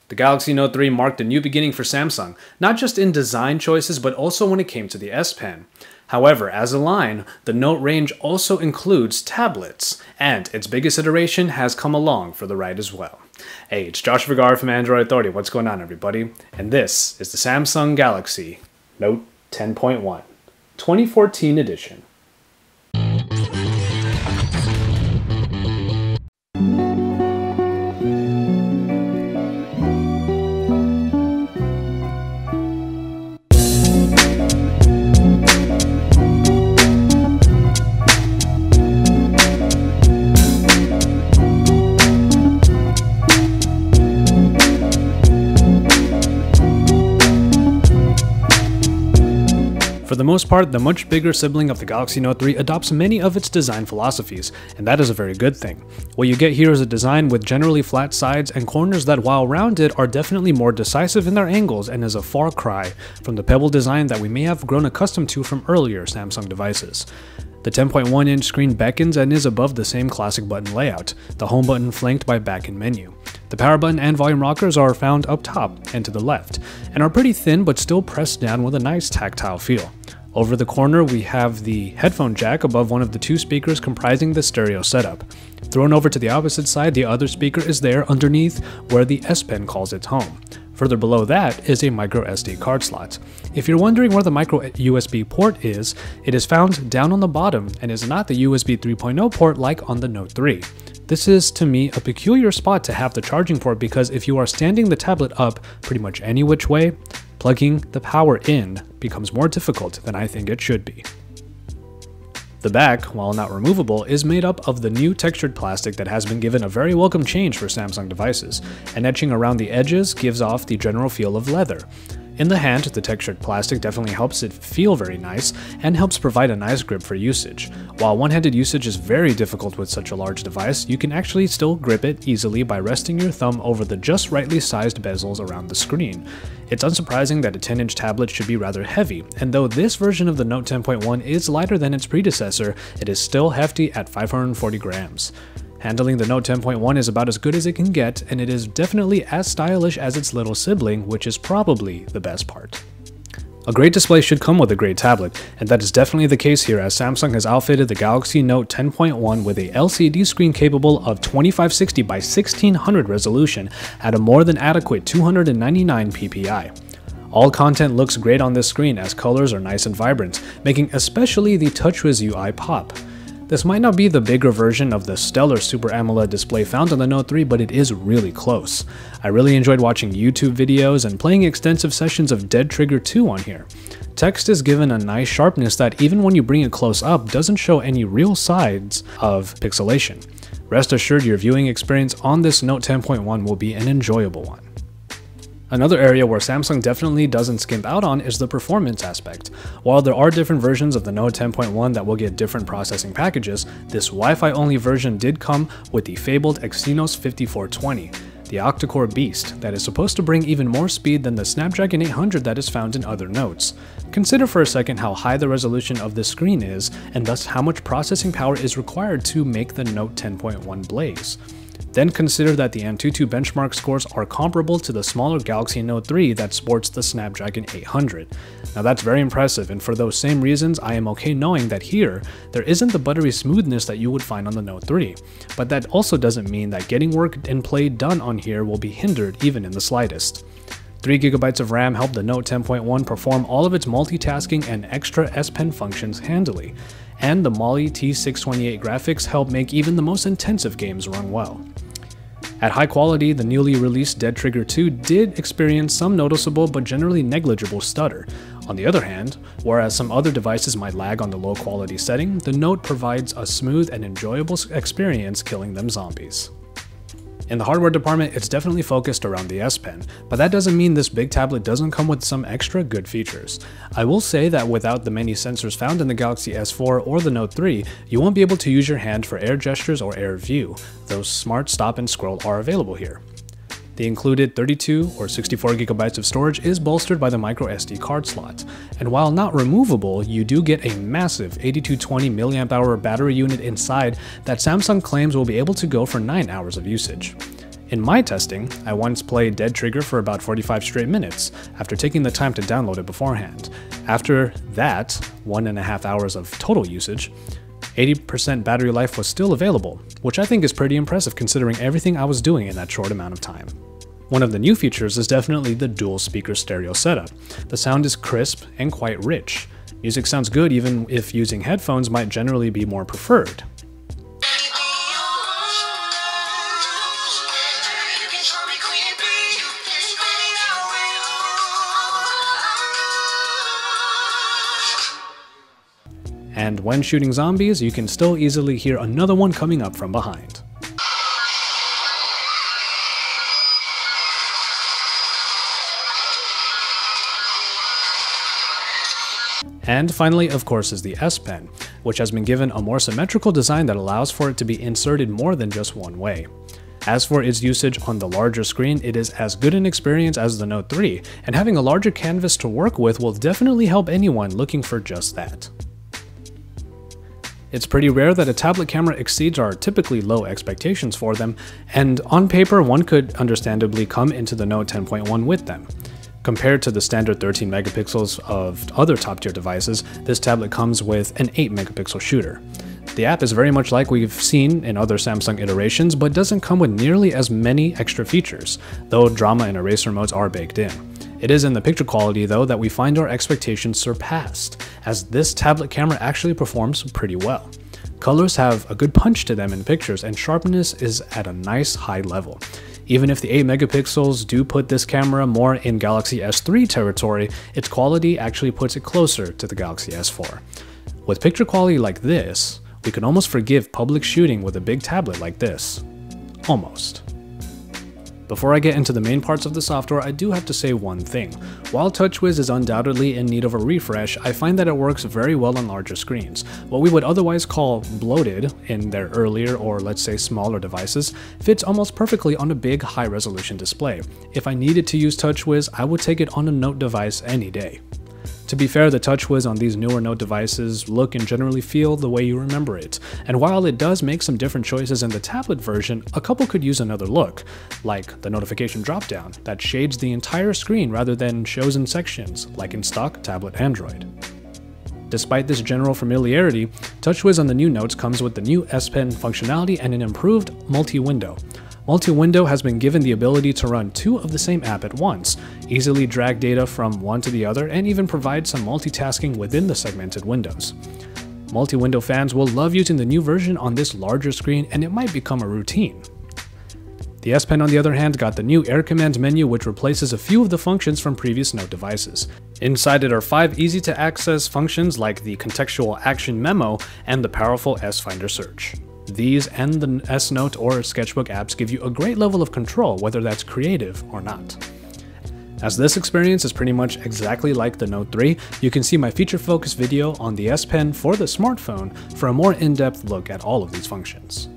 The Galaxy Note 3 marked a new beginning for Samsung, not just in design choices but also when it came to the S Pen. However, as a line, the Note range also includes tablets, and its biggest iteration has come along for the ride as well. Hey, it's Josh Vergara from Android Authority. What's going on, everybody? And this is the Samsung Galaxy Note 10.1, 2014 edition. For the most part, the much bigger sibling of the Galaxy Note 3 adopts many of its design philosophies, and that is a very good thing. What you get here is a design with generally flat sides and corners that, while rounded, are definitely more decisive in their angles and is a far cry from the pebble design that we may have grown accustomed to from earlier Samsung devices. The 10.1-inch screen beckons and is above the same classic button layout, the home button flanked by back and menu. The power button and volume rockers are found up top and to the left, and are pretty thin but still pressed down with a nice tactile feel. Over the corner, we have the headphone jack above one of the two speakers comprising the stereo setup. Thrown over to the opposite side, the other speaker is there underneath where the S Pen calls its home. Further below that is a micro SD card slot. If you're wondering where the micro USB port is, it is found down on the bottom and is not the USB 3.0 port like on the Note 3. This is, to me, a peculiar spot to have the charging port because if you are standing the tablet up pretty much any which way, plugging the power in becomes more difficult than I think it should be. The back, while not removable, is made up of the new textured plastic that has been given a very welcome change for Samsung devices, and etching around the edges gives off the general feel of leather. In the hand, the textured plastic definitely helps it feel very nice and helps provide a nice grip for usage. While one-handed usage is very difficult with such a large device, you can actually still grip it easily by resting your thumb over the just rightly sized bezels around the screen. It's unsurprising that a 10-inch tablet should be rather heavy, and though this version of the Note 10.1 is lighter than its predecessor, it is still hefty at 540 grams. Handling the Note 10.1 is about as good as it can get, and it is definitely as stylish as its little sibling, which is probably the best part. A great display should come with a great tablet, and that is definitely the case here as Samsung has outfitted the Galaxy Note 10.1 with a LCD screen capable of 2560 by 1600 resolution at a more than adequate 299 ppi. All content looks great on this screen as colors are nice and vibrant, making especially the TouchWiz UI pop. This might not be the bigger version of the stellar Super AMOLED display found on the Note 3, but it is really close. I really enjoyed watching YouTube videos and playing extensive sessions of Dead Trigger 2 on here. Text is given a nice sharpness that even when you bring it close up doesn't show any real signs of pixelation. Rest assured your viewing experience on this Note 10.1 will be an enjoyable one. Another area where Samsung definitely doesn't skimp out on is the performance aspect. While there are different versions of the Note 10.1 that will get different processing packages, this Wi-Fi only version did come with the fabled Exynos 5420, the octa-core beast that is supposed to bring even more speed than the Snapdragon 800 that is found in other Notes. Consider for a second how high the resolution of this screen is, and thus how much processing power is required to make the Note 10.1 blaze. Then consider that the Antutu benchmark scores are comparable to the smaller Galaxy Note 3 that sports the Snapdragon 800. Now that's very impressive, and for those same reasons I am okay knowing that here, there isn't the buttery smoothness that you would find on the Note 3. But that also doesn't mean that getting work and play done on here will be hindered even in the slightest. 3GB of RAM help the Note 10.1 perform all of its multitasking and extra S Pen functions handily, and the Mali T628 graphics help make even the most intensive games run well. At high quality, the newly released Dead Trigger 2 did experience some noticeable but generally negligible stutter. On the other hand, whereas some other devices might lag on the low quality setting, the Note provides a smooth and enjoyable experience killing them zombies. In the hardware department, it's definitely focused around the S Pen, but that doesn't mean this big tablet doesn't come with some extra good features. I will say that without the many sensors found in the Galaxy S4 or the Note 3, you won't be able to use your hand for air gestures or air view, though smart stop and scroll are available here. The included 32 or 64GB of storage is bolstered by the micro SD card slot, and while not removable, you do get a massive 8220 mAh battery unit inside that Samsung claims will be able to go for 9 hours of usage. In my testing, I once played Dead Trigger for about 45 straight minutes, after taking the time to download it beforehand. After that, 1.5 hours of total usage, 80% battery life was still available, which I think is pretty impressive considering everything I was doing in that short amount of time. One of the new features is definitely the dual speaker stereo setup. The sound is crisp and quite rich. Music sounds good even if using headphones might generally be more preferred. And when shooting zombies, you can still easily hear another one coming up from behind. And finally, of course, is the S Pen, which has been given a more symmetrical design that allows for it to be inserted more than just one way. As for its usage on the larger screen, it is as good an experience as the Note 3, and having a larger canvas to work with will definitely help anyone looking for just that. It's pretty rare that a tablet camera exceeds our typically low expectations for them, and on paper one could understandably come into the Note 10.1 with them. Compared to the standard 13 megapixels of other top-tier devices, this tablet comes with an 8 megapixel shooter. The app is very much like we've seen in other Samsung iterations, but doesn't come with nearly as many extra features, though drama and eraser modes are baked in. It is in the picture quality though that we find our expectations surpassed, as this tablet camera actually performs pretty well. Colors have a good punch to them in pictures, and sharpness is at a nice high level. Even if the 8 megapixels do put this camera more in Galaxy S3 territory, its quality actually puts it closer to the Galaxy S4. With picture quality like this, we can almost forgive public shooting with a big tablet like this. Almost. Before I get into the main parts of the software, I do have to say one thing. While TouchWiz is undoubtedly in need of a refresh, I find that it works very well on larger screens. What we would otherwise call bloated in their earlier or let's say smaller devices fits almost perfectly on a big high-resolution display. If I needed to use TouchWiz, I would take it on a Note device any day. To be fair, the TouchWiz on these newer Note devices look and generally feel the way you remember it, and while it does make some different choices in the tablet version, a couple could use another look, like the notification dropdown that shades the entire screen rather than shows in sections, like in stock tablet Android. Despite this general familiarity, TouchWiz on the new Notes comes with the new S Pen functionality and an improved multi-window. Multi-window has been given the ability to run two of the same app at once, easily drag data from one to the other, and even provide some multitasking within the segmented windows. Multi-window fans will love using the new version on this larger screen, and it might become a routine. The S Pen on the other hand got the new Air Command menu, which replaces a few of the functions from previous Note devices. Inside it are 5 easy to access functions like the contextual action memo and the powerful S Finder search. These and the S Note or Sketchbook apps give you a great level of control, whether that's creative or not. As this experience is pretty much exactly like the Note 3, you can see my feature-focused video on the S Pen for the smartphone for a more in-depth look at all of these functions.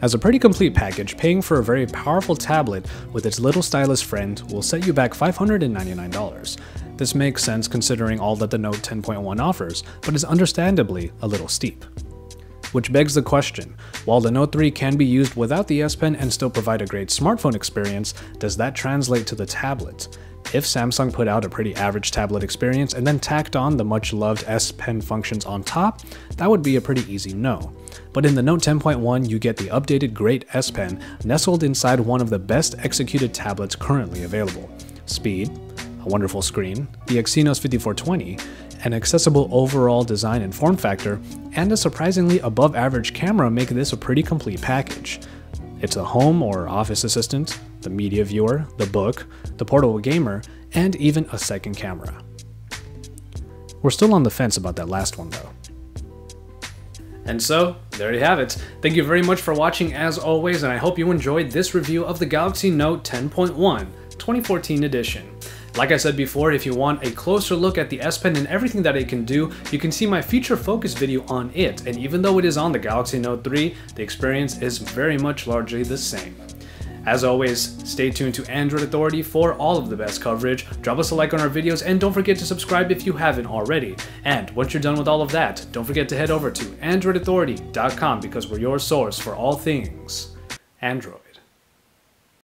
As a pretty complete package, paying for a very powerful tablet with its little stylus friend will set you back $599. This makes sense considering all that the Note 10.1 offers, but is understandably a little steep. Which begs the question, while the Note 3 can be used without the S Pen and still provide a great smartphone experience, does that translate to the tablet? If Samsung put out a pretty average tablet experience and then tacked on the much loved S Pen functions on top, that would be a pretty easy no. But in the Note 10.1, you get the updated great S Pen nestled inside one of the best executed tablets currently available. Speed, a wonderful screen, the Exynos 5420, an accessible overall design and form factor, and a surprisingly above average camera make this a pretty complete package. It's a home or office assistant, the media viewer, the book, the portable gamer, and even a second camera. We're still on the fence about that last one though. And so, there you have it. Thank you very much for watching as always, and I hope you enjoyed this review of the Galaxy Note 10.1 2014 edition. Like I said before, if you want a closer look at the S Pen and everything that it can do, you can see my feature focus video on it, and even though it is on the Galaxy Note 3, the experience is very much largely the same. As always, stay tuned to Android Authority for all of the best coverage, drop us a like on our videos, and don't forget to subscribe if you haven't already. And once you're done with all of that, don't forget to head over to androidauthority.com because we're your source for all things Android.